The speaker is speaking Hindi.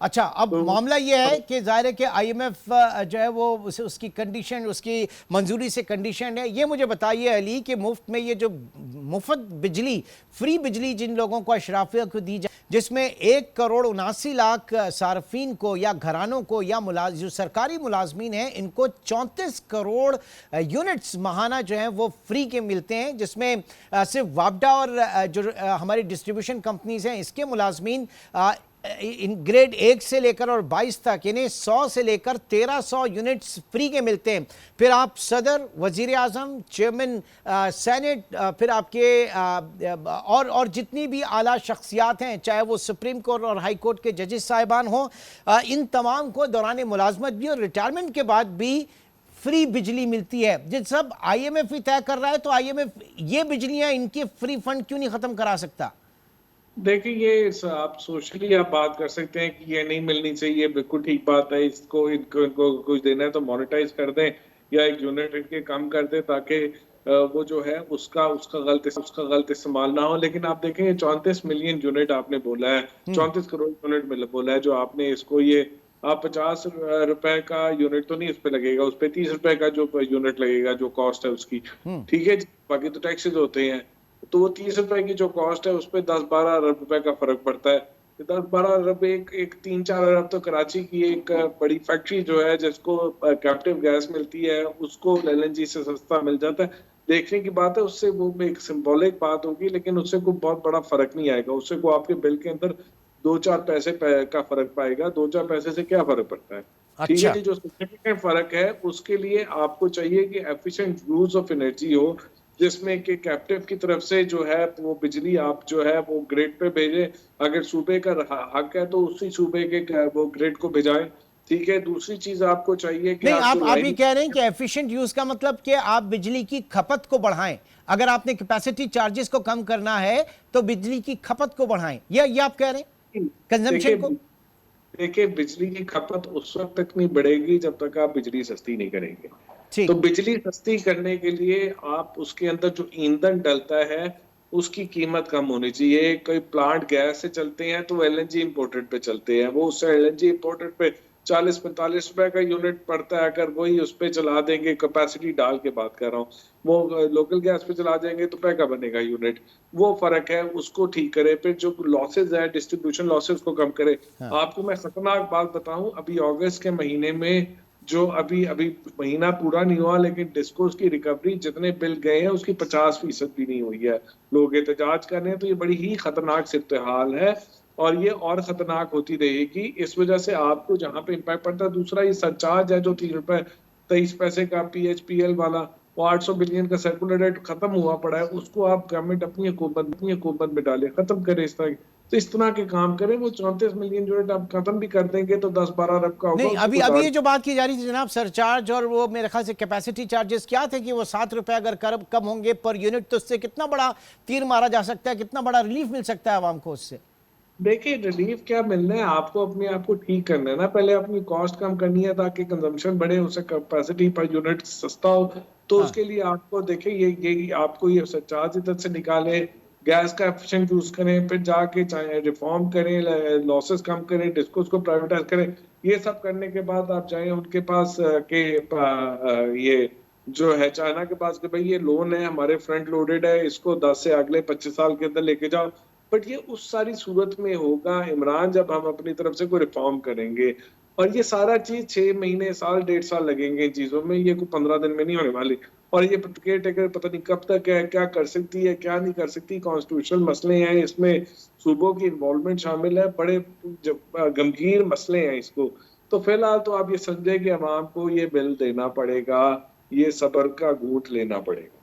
अच्छा, अब तो मामला ये है कि ज़ाहिर है कि आईएमएफ जो है वो उसकी कंडीशन, उसकी मंजूरी से कंडीशन है। ये मुझे बताइए अली कि मुफ्त में ये जो मुफ्त बिजली, फ्री बिजली जिन लोगों को, अशराफिया को दी जाए, जिसमें 1,79,00,000 सार्फिन को या घरानों को या जो सरकारी मुलाजमीन हैं इनको 34 करोड़ यूनिट्स माहाना जो हैं वो फ्री के मिलते हैं, जिसमें सिर्फ वापडा और जो हमारी डिस्ट्रीब्यूशन कंपनीज हैं इसके मुलाजमीन इन ग्रेड 1 से लेकर और 22 तक यानी 100 से लेकर 1300 यूनिट्स फ्री के मिलते हैं। फिर आप सदर, वजीर आजम, चेयरमैन सेनेट, फिर आपके और जितनी भी आला शख्सियात हैं, चाहे वो सुप्रीम कोर्ट और हाई कोर्ट के जजेस साहिबान हों, इन तमाम को दौरान मुलाजमत भी और रिटायरमेंट के बाद भी फ्री बिजली मिलती है। जिन सब आईएमएफ ही तय कर रहा है, तो आईएमएफ ये बिजलियां, इनके फ्री फंड क्यों नहीं खत्म करा सकता? देखिए, ये आप सोशली आप बात कर सकते हैं कि ये नहीं मिलनी चाहिए, बिल्कुल ठीक बात है। इसको इनको कुछ देना है तो मोनेटाइज कर दें या एक यूनिट इनके कम कर दें, ताकि वो जो है उसका उसका गलत इस्तेमाल ना हो। लेकिन आप देखें 34 मिलियन यूनिट आपने बोला है, 34 करोड़ यूनिट में बोला है जो आपने इसको, ये आप 50 रुपए का यूनिट तो नहीं इस पे लगेगा, उस पे 30 रुपए का जो यूनिट लगेगा, जो कॉस्ट है उसकी, ठीक है। बाकी तो टैक्सेस होते हैं, तो वो 30 रुपए की जो कॉस्ट है उस पर 10-12 अरब रुपए का फर्क पड़ता है। 10-12 अरब, एक 3-4 अरब तो कराची की एक बड़ी फैक्ट्री जो है जिसको कैप्टिव गैस मिलती है उसको एलएनजी से सस्ता मिल जाता है। देखने की बात है, उससे वो एक सिंबॉलिक बात होगी, लेकिन उससे कोई बहुत बड़ा फर्क नहीं आएगा। उससे को आपके बिल के अंदर 2-4 पैसे का फर्क पाएगा। 2-4 पैसे से क्या फर्क पड़ता है? ठीक है अच्छा। जी। जो सिग्निफिकेंट फर्क है उसके लिए आपको चाहिए कि एफिशिएंट यूज ऑफ एनर्जी हो, जिसमें कि कैप्टिव की तरफ से जो है वो बिजली आप जो है वो ग्रिड पे भेजे। अगर सूबे का हक है तो उसी सूबे के वो ग्रिड को भेजाएं। ठीक है। दूसरी चीज आपको चाहिए कि नहीं, आप जो आप ये लाइन, कह रहे हैं कि एफिशिएंट यूज का मतलब कि आप बिजली की खपत को बढ़ाएं। अगर आपने कैपेसिटी चार्जेस को कम करना है तो बिजली की खपत को बढ़ाएं, या ये आप कह रहे हैं देखिए कंजम्पशन को? देखिए बिजली की खपत उस वक्त तक नहीं बढ़ेगी जब तक आप बिजली सस्ती नहीं करेंगे। तो ठीक। बिजली सस्ती करने के लिए आप उसके अंदर जो ईंधन डलता है उसकी कीमत कम होनी चाहिए। कोई प्लांट गैस से चलते हैं तो एलएनजी इंपोर्टेड पे चलते हैं, वो उससे एलएनजी इंपोर्टेड पे 40-45 रुपए का यूनिट पड़ता है। अगर वही उस पे चला देंगे, कैपेसिटी डाल के बात कर रहा हूँ, वो लोकल गैस पे चला देंगे तो पैसा बनेगा यूनिट। वो फर्क है, उसको ठीक करे। फिर जो लॉसेज है, डिस्ट्रीब्यूशन लॉसेज को कम करे। हाँ। आपको मैं खतरनाक बात बताऊं, अभी अगस्त के महीने में जो अभी अभी महीना पूरा नहीं हुआ, लेकिन डिस्कोस की रिकवरी जितने बिल गए हैं उसकी 50% भी नहीं हुई है। लोग एहतजाज कर रहे हैं, तो ये बड़ी ही खतरनाक सूरत हाल है और ये और खतरनाक होती रहेगी। इस वजह से आपको जहां पे इम्पैक्ट पड़ता है, दूसरा ये सरचार्ज है जो 3 रुपए 23 पैसे का पीएचपीएल वाला, वो 800 बिलियन का सर्कुलर डेट खत्म हुआ पड़ा है, उसको आप गवर्नमेंट अपनी हुकूमत में डाले, खत्म करे। इस तरह के काम करें। वो 34 मिलियन यूनिट आप खत्म भी कर देंगे तो 10-12 अरब का होगा, नहीं, उससे अभी कुछ अभी और। ये जो बात की जा रही थी जनाब, सरचार्ज और वो मेरे ख्याल से कैपेसिटी चार्जेस क्या थे कि वो 7 रुपए अगर कम होंगे पर यूनिट, तो उससे कितना बड़ा तीर मारा जा सकता है, कितना बड़ा रिलीफ मिल सकता है आवाम को उससे? देखिए, रिलीफ क्या मिलना है, आपको अपने आप को ठीक करना है ना। पहले अपनी कॉस्ट कम करनी है ताकि कंजम्पशन बढ़े, उससे कैपेसिटी पर यूनिट सस्ता हो। तो हाँ। उसके लिए आपको देखिए ये आपको ये सरचार्ज इधर से निकाले, गैस का एफिशिएंट यूज करें, फिर जाके चाहे रिफॉर्म करें, लॉसेस कम करें, डिस्कोस को प्राइवेटाइज करें। ये सब करने के बाद आप जाए उनके पास ये जो है चाइना के पास कि भाई ये लोन है हमारे फ्रंट लोडेड है, इसको 10 से अगले 25 साल के अंदर लेके जाओ। बट ये उस सारी सूरत में होगा इमरान जब हम अपनी तरफ से कोई रिफॉर्म करेंगे। और ये सारा चीज 6 महीने, साल, 1.5 साल लगेंगे इन चीजों में, ये कोई 15 दिन में नहीं होने वाली। और ये केयर टेकर पता नहीं कब तक है, क्या कर सकती है, क्या नहीं कर सकती। कॉन्स्टिट्यूशनल मसले हैं इसमें, सूबों की इन्वॉल्वमेंट शामिल है, बड़े गंभीर मसले हैं इसको। तो फिलहाल तो आप ये समझे कि अवाम को ये बिल देना पड़ेगा, ये सब्र का घूंट लेना पड़ेगा।